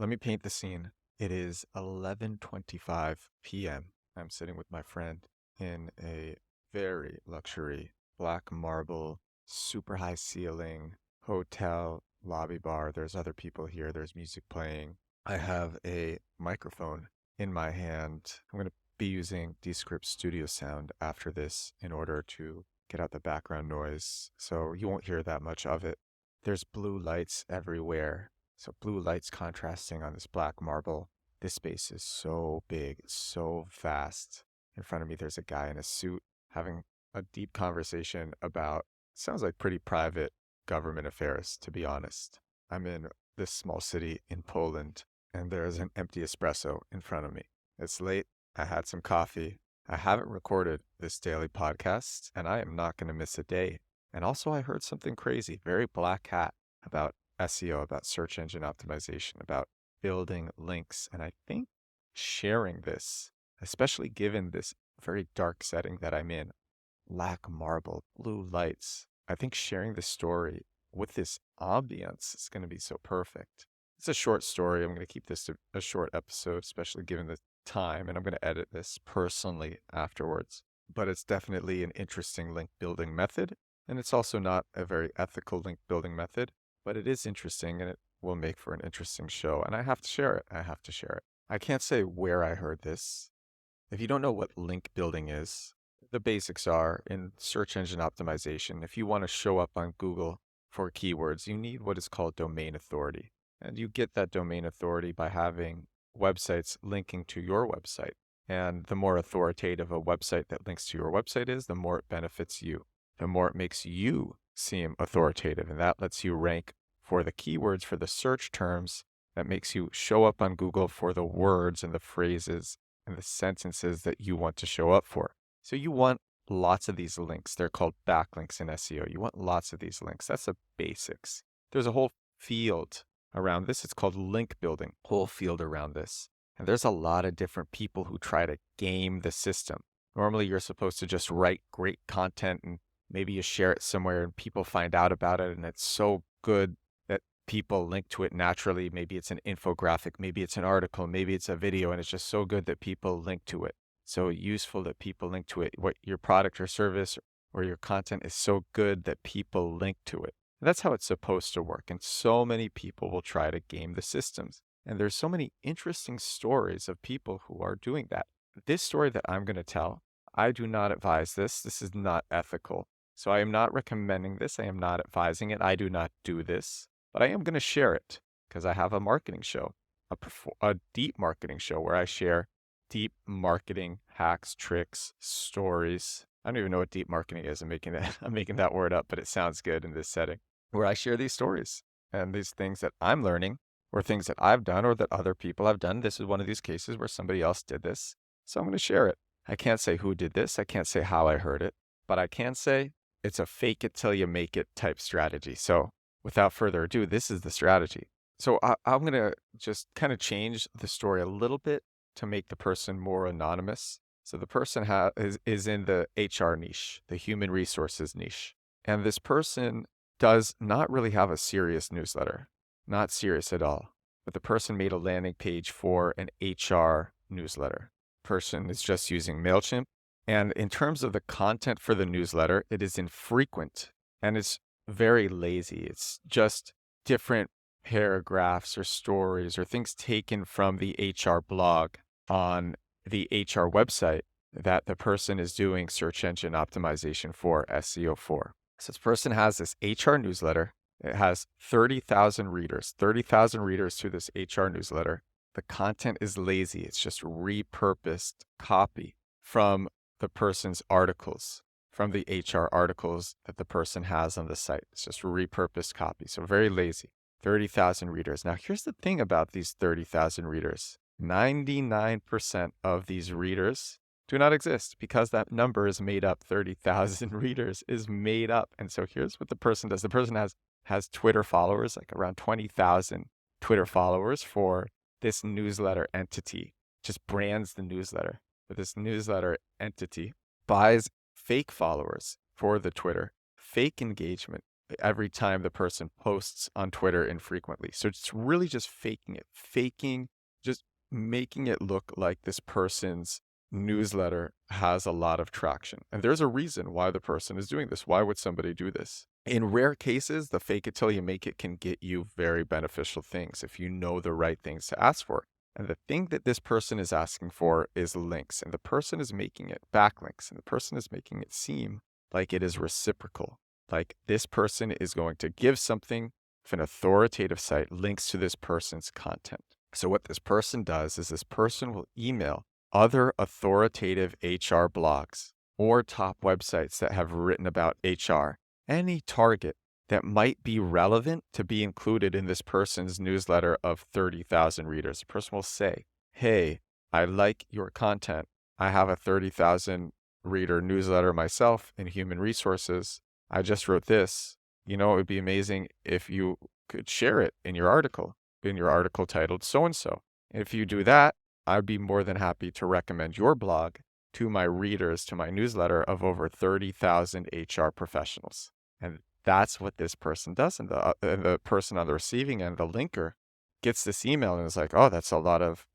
Let me paint the scene. It is 11:25 p.m. I'm sitting with my friend in a very luxury black marble, super high ceiling hotel lobby bar. There's other people here. There's music playing. I have a microphone in my hand. I'm going to be using Descript Studio Sound after this in order to get out the background noise, so you won't hear that much of it. There's blue lights everywhere. So blue lights contrasting on this black marble. This space is so big, it's so vast. In front of me, there's a guy in a suit having a deep conversation about, sounds like pretty private government affairs, to be honest. I'm in this small city in Poland, and there's an empty espresso in front of me. It's late. I had some coffee. I haven't recorded this daily podcast, and I am not going to miss a day. And also, I heard something crazy, very black hat about SEO, about search engine optimization, about building links. And I think sharing this, especially given this very dark setting that I'm in, black marble, blue lights, I think sharing the story with this ambience is going to be so perfect. It's a short story. I'm going to keep this a short episode, especially given the time, and I'm going to edit this personally afterwards. But it's definitely an interesting link building method. And it's also not a very ethical link building method, but it is interesting and it will make for an interesting show. And I have to share it. I can't say where I heard this. If you don't know what link building is, the basics are in search engine optimization. If you want to show up on Google for keywords, you need what is called domain authority. And you get that domain authority by having websites linking to your website. And the more authoritative a website that links to your website is, the more it benefits you. The more it makes you seem authoritative, and that lets you rank for the keywords, for the search terms, that makes you show up on Google for the words and the phrases and the sentences that you want to show up for. So you want lots of these links. They're called backlinks in SEO. You want lots of these links. That's the basics. There's a whole field around this. It's called link building, whole field around this. And there's a lot of different people who try to game the system. Normally, you're supposed to just write great content and maybe you share it somewhere and people find out about it and it's so good that people link to it naturally. Maybe it's an infographic, maybe it's an article, maybe it's a video, and it's just so good that people link to it. So useful that people link to it. What your product or service or your content is so good that people link to it. And that's how it's supposed to work. And so many people will try to game the systems. And there's so many interesting stories of people who are doing that. This story that I'm going to tell, I do not advise this. This is not ethical. So I am not recommending this. I am not advising it. I do not do this, but I am going to share it because I have a marketing show, a deep marketing show where I share deep marketing hacks, tricks, stories. I don't even know what deep marketing is. I'm making that word up, but it sounds good in this setting where I share these stories and these things that I'm learning or things that I've done or that other people have done. This is one of these cases where somebody else did this. So I'm going to share it. I can't say who did this. I can't say how I heard it, but I can say it's a fake it till you make it type strategy. So without further ado, this is the strategy. So I'm going to just kind of change the story a little bit to make the person more anonymous. So the person is in the HR niche, the human resources niche. And this person does not really have a serious newsletter, not serious at all. But the person made a landing page for an HR newsletter. Person is just using MailChimp. And in terms of the content for the newsletter, it is infrequent and it's very lazy. It's just different paragraphs or stories or things taken from the HR blog on the HR website that the person is doing search engine optimization for, SEO for. So this person has this HR newsletter. It has 30,000 readers to this HR newsletter. The content is lazy. It's just repurposed copy from the person's articles, from the HR articles that the person has on the site. It's just repurposed copy. So very lazy. 30,000 readers. Now, here's the thing about these 30,000 readers. 99% of these readers do not exist because that number is made up. 30,000 readers is made up. And so here's what the person does. The person has Twitter followers, like around 20,000 Twitter followers for this newsletter entity, just brands the newsletter. But this newsletter entity buys fake followers for the Twitter, fake engagement, every time the person posts on Twitter infrequently. So it's really just faking, just making it look like this person's newsletter has a lot of traction. And there's a reason why the person is doing this. Why would somebody do this? In rare cases, the fake it till you make it can get you very beneficial things if you know the right things to ask for. And the thing that this person is asking for is links, and the person is making it backlinks, and the person is making it seem like it is reciprocal. Like this person is going to give something if an authoritative site links to this person's content. So what this person does is this person will email other authoritative HR blogs or top websites that have written about HR, any target that might be relevant to be included in this person's newsletter of 30,000 readers. The person will say, hey, I like your content. I have a 30,000 reader newsletter myself in human resources. I just wrote this. It would be amazing if you could share it in your article titled so-and-so. If you do that, I'd be more than happy to recommend your blog to my readers, to my newsletter of over 30,000 HR professionals. And that's what this person does. And the person on the receiving end, the linker, gets this email and is like, oh, that's a lot of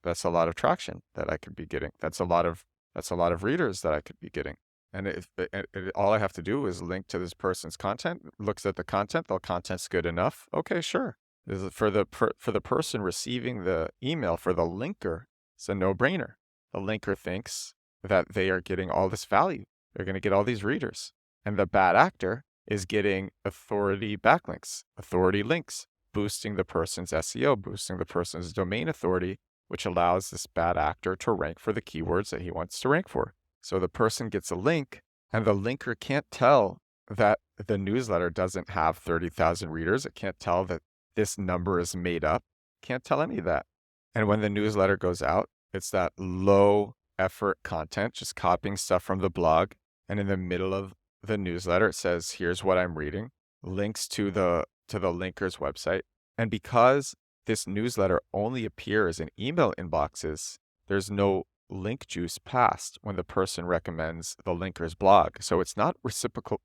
traction that I could be getting. That's a lot of readers that I could be getting. And all I have to do is link to this person's content, looks at the content, the content's good enough. Okay, sure. For the person receiving the email, for the linker, it's a no-brainer. The linker thinks that they are getting all this value. They're going to get all these readers. And the bad actor is getting authority backlinks, authority links, boosting the person's SEO, boosting the person's domain authority, which allows this bad actor to rank for the keywords that he wants to rank for. So the person gets a link, and the linker can't tell that the newsletter doesn't have 30,000 readers. It can't tell that this number is made up. Can't tell any of that. And when the newsletter goes out, it's that low effort content, just copying stuff from the blog. And in the middle of the newsletter, it says, here's what I'm reading, links to the linker's website. And because this newsletter only appears in email inboxes, there's no link juice passed when the person recommends the linker's blog. So it's not reciprocal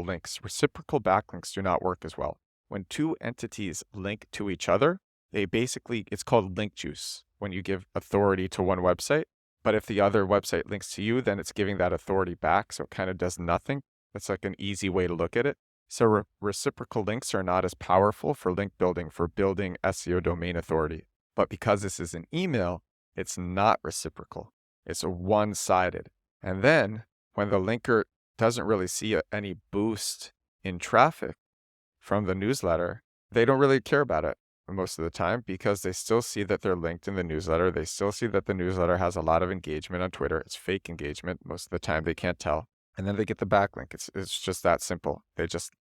links. Reciprocal backlinks do not work as well. When two entities link to each other, it's called link juice when you give authority to one website. But if the other website links to you, then it's giving that authority back. So it kind of does nothing. That's like an easy way to look at it. So reciprocal links are not as powerful for link building, for building SEO domain authority. But because this is an email, it's not reciprocal. It's one-sided. And then when the linker doesn't really see any boost in traffic from the newsletter, they don't really care about it most of the time because they still see that they're linked in the newsletter. They still see that the newsletter has a lot of engagement on Twitter. It's fake engagement. Most of the time they can't tell. And then they get the backlink. It's just that simple.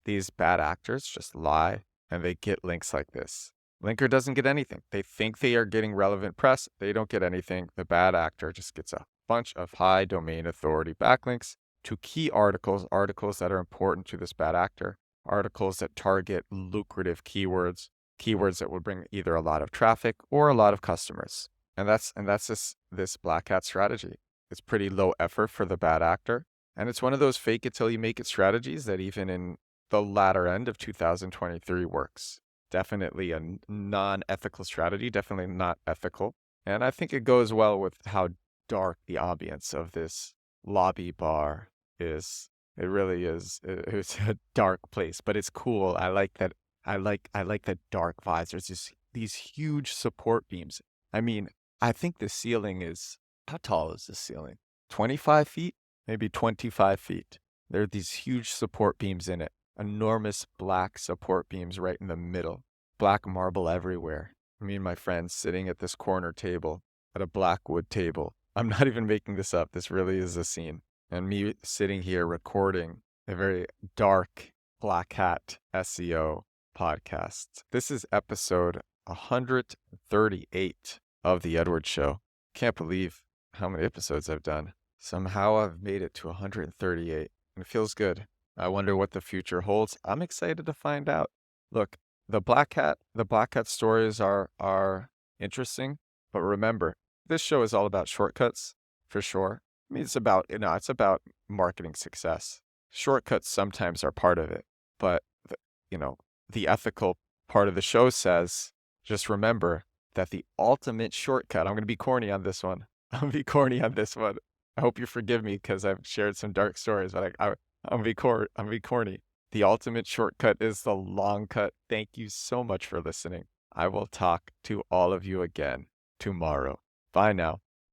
These bad actors just lie and they get links like this. Linker doesn't get anything. They think they are getting relevant press. They don't get anything. The bad actor just gets a bunch of high domain authority backlinks to key articles that are important to this bad actor, articles that target lucrative keywords that will bring either a lot of traffic or a lot of customers. And that's this black hat strategy. It's pretty low effort for the bad actor. And it's one of those fake it till you make it strategies that even in the latter end of 2023 works. Definitely a non-ethical strategy, definitely not ethical. And I think it goes well with how dark the ambience of this lobby bar is. It really is. It's a dark place, but it's cool. I like that. I like the dark vibes. There's these huge support beams. I mean, I think the ceiling is, how tall is the ceiling? 25 feet? Maybe 25 feet. There are these huge support beams in it. Enormous black support beams right in the middle. Black marble everywhere. Me and my friends sitting at this corner table, at a black wood table. I'm not even making this up. This really is a scene. And me sitting here recording a very dark black hat SEO podcast. This is episode 138 of The Edward Show. Can't believe how many episodes I've done. Somehow I've made it to 138. It feels good. I wonder what the future holds. I'm excited to find out. Look, the black hat stories are interesting, but remember, this show is all about shortcuts, for sure. I mean, it's about marketing success. Shortcuts sometimes are part of it, but the ethical part of the show says, just remember that the ultimate shortcut, I'm going to be corny on this one. I'm going to be corny on this one. I hope you forgive me because I've shared some dark stories, but I'm going to I'm going to be corny. The ultimate shortcut is the long cut. Thank you so much for listening. I will talk to all of you again tomorrow. Bye now.